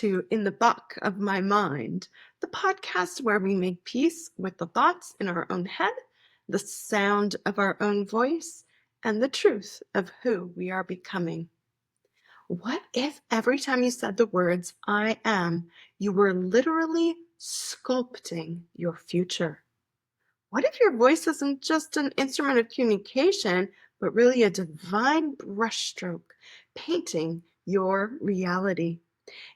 to In the Buck of My Mind, the podcast where we make peace with the thoughts in our own head, the sound of our own voice, and the truth of who we are becoming. What if every time you said the words, I am, you were literally sculpting your future? What if your voice isn't just an instrument of communication, but really a divine brushstroke painting your reality?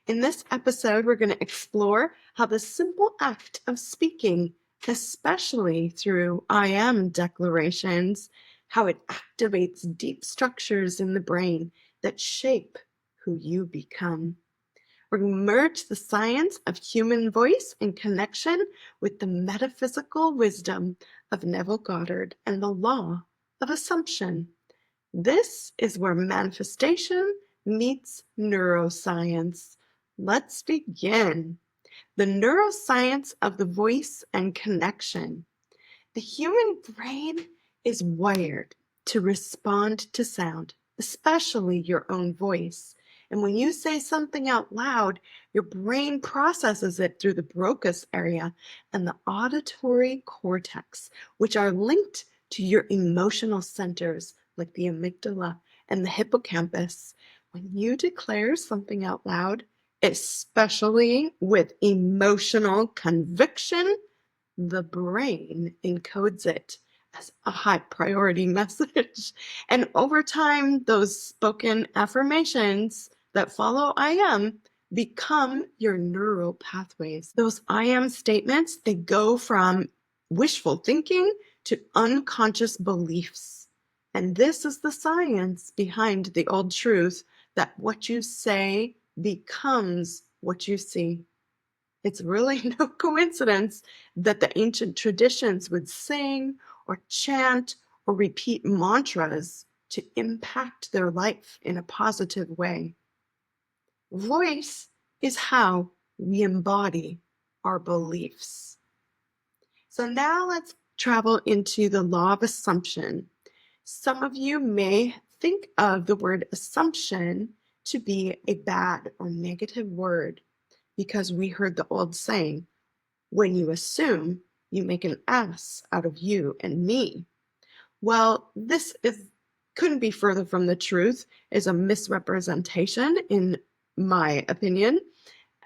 In this episode, we're going to explore how the simple act of speaking, especially through I am declarations, how it activates deep structures in the brain that shape who you become. We're going to merge the science of human voice and connection with the metaphysical wisdom of Neville Goddard and the law of assumption. This is where manifestation meets neuroscience. Let's begin. The neuroscience of the voice and connection. The human brain is wired to respond to sound, especially your own voice. And when you say something out loud, your brain processes it through the Broca's area and the auditory cortex, which are linked to your emotional centers like the amygdala and the hippocampus. When you declare something out loud, especially with emotional conviction, the brain encodes it as a high priority message. And over time, those spoken affirmations that follow I am become your neural pathways. Those I am statements, they go from wishful thinking to unconscious beliefs. And this is the science behind the old truth that what you say becomes what you see. It's really no coincidence that the ancient traditions would sing or chant or repeat mantras to impact their life in a positive way. Voice is how we embody our beliefs. So now let's travel into the law of assumption. Some of you may think of the word assumption to be a bad or negative word, because we heard the old saying, when you assume, you make an ass out of you and me. Well, couldn't be further from the truth, is a misrepresentation in my opinion.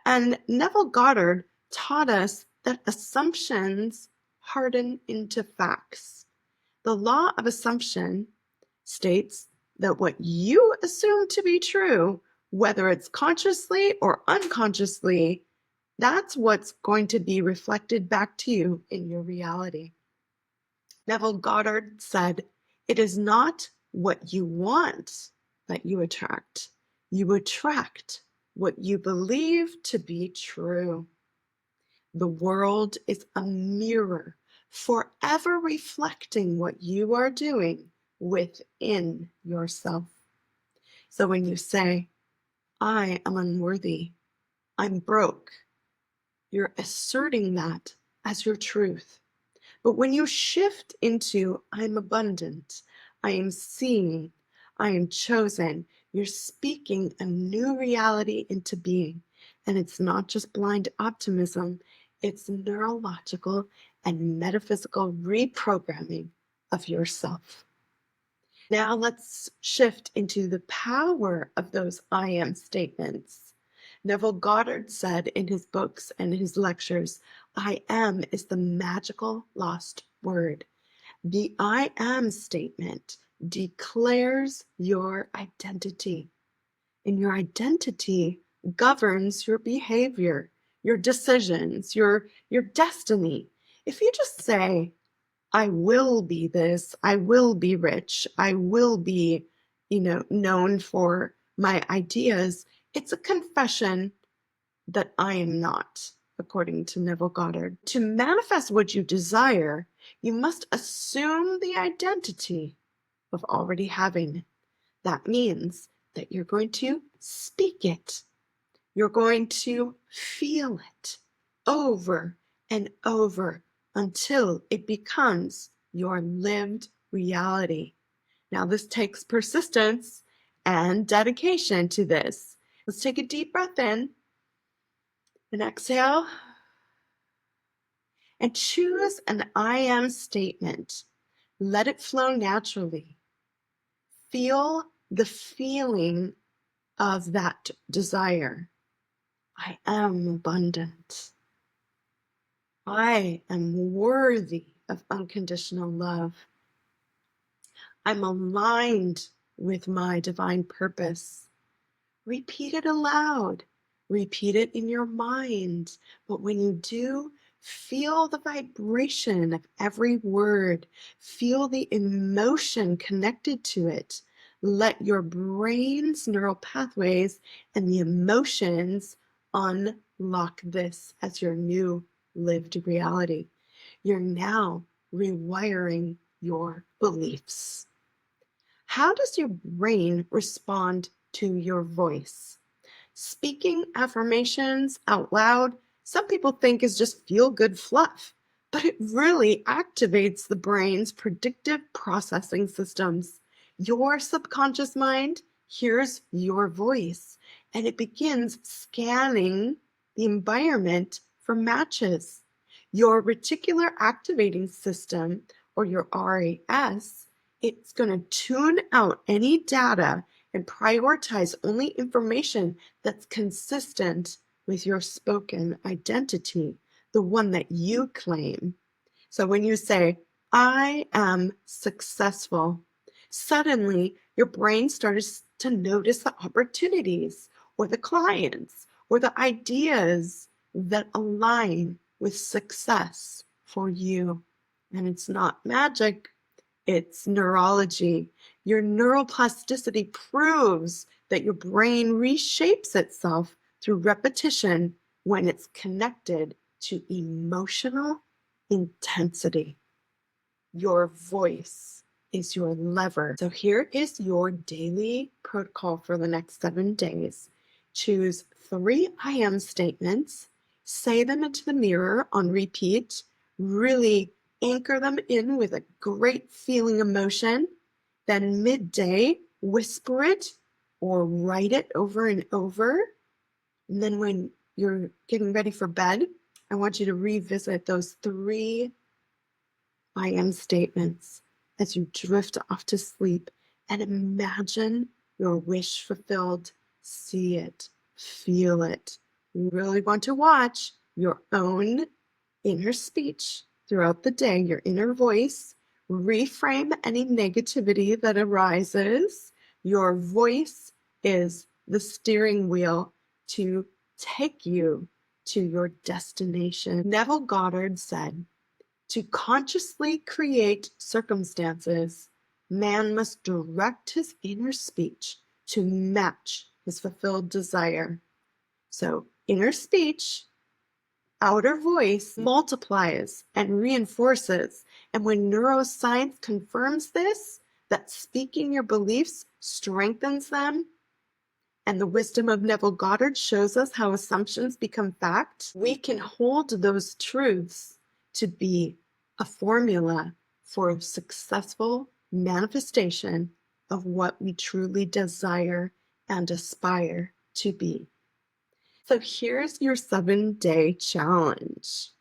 And Neville Goddard taught us that assumptions harden into facts. The law of assumption states that what you assume to be true, whether it's consciously or unconsciously, that's what's going to be reflected back to you in your reality. Neville Goddard said, it is not what you want that you attract. You attract what you believe to be true. The world is a mirror, forever reflecting what you are doing within yourself. So when you say, I am unworthy, I'm broke, you're asserting that as your truth. But when you shift into, I'm abundant, I am seen, I am chosen, you're speaking a new reality into being. And it's not just blind optimism, it's neurological and metaphysical reprogramming of yourself. Now let's shift into the power of those I am statements. Neville Goddard said in his books and his lectures, I am is the magical lost word. The I am statement declares your identity, and your identity governs your behavior, your decisions, your destiny. If you just say, I will be this, I will be rich, I will be, known for my ideas, it's a confession that I am not, according to Neville Goddard. To manifest what you desire, you must assume the identity of already having it. That means that you're going to speak it. You're going to feel it over and over until it becomes your lived reality. Now, this takes persistence and dedication to this. Let's take a deep breath in And exhale. And choose an I am statement. Let it flow naturally. Feel the feeling of that desire. I am abundant. I am worthy of unconditional love. I'm aligned with my divine purpose. Repeat it aloud. Repeat it in your mind. But when you do, feel the vibration of every word. Feel the emotion connected to it. Let your brain's neural pathways and the emotions unlock this as your new lived reality. You're now rewiring your beliefs. How does your brain respond to your voice? Speaking affirmations out loud, some people think is just feel good fluff, but it really activates the brain's predictive processing systems. Your subconscious mind hears your voice and it begins scanning the environment for matches. Your reticular activating system, or your RAS, it's going to tune out any data and prioritize only information that's consistent with your spoken identity, the one that you claim. So when you say, I am successful, suddenly your brain starts to notice the opportunities or the clients or the ideas that align with success for you. And it's not magic. It's neurology. Your neuroplasticity proves that your brain reshapes itself through repetition when it's connected to emotional intensity. Your voice is your lever. So here is your daily protocol for the next 7 days. Choose 3 I am statements, say them into the mirror on repeat, really anchor them in with a great feeling emotion. Then midday, whisper it or write it over and over. And then when you're getting ready for bed, I want you to revisit those 3 I am statements as you drift off to sleep and imagine your wish fulfilled. See it, feel it. You really want to watch your own inner speech throughout the day, your inner voice. Reframe any negativity that arises. Your voice is the steering wheel to take you to your destination. Neville Goddard said, to consciously create circumstances, man must direct his inner speech to match his fulfilled desire. So, inner speech, outer voice multiplies and reinforces. And when neuroscience confirms this, that speaking your beliefs strengthens them, and the wisdom of Neville Goddard shows us how assumptions become fact, we can hold those truths to be a formula for successful manifestation of what we truly desire and aspire to be. So here's your 7-day challenge.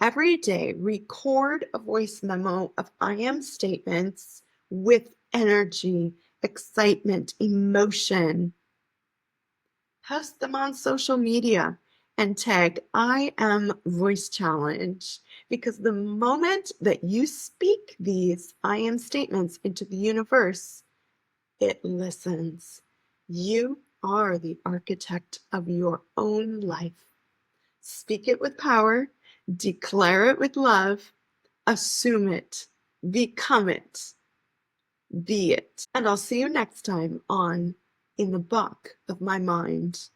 Every day, record a voice memo of I am statements with energy, excitement, emotion. Post them on social media and tag I am voice challenge, because the moment that you speak these I am statements into the universe, it listens. You are the architect of your own life. Speak it with power, declare it with love, assume it, become it, be it. And I'll see you next time on In the Book of My Mind.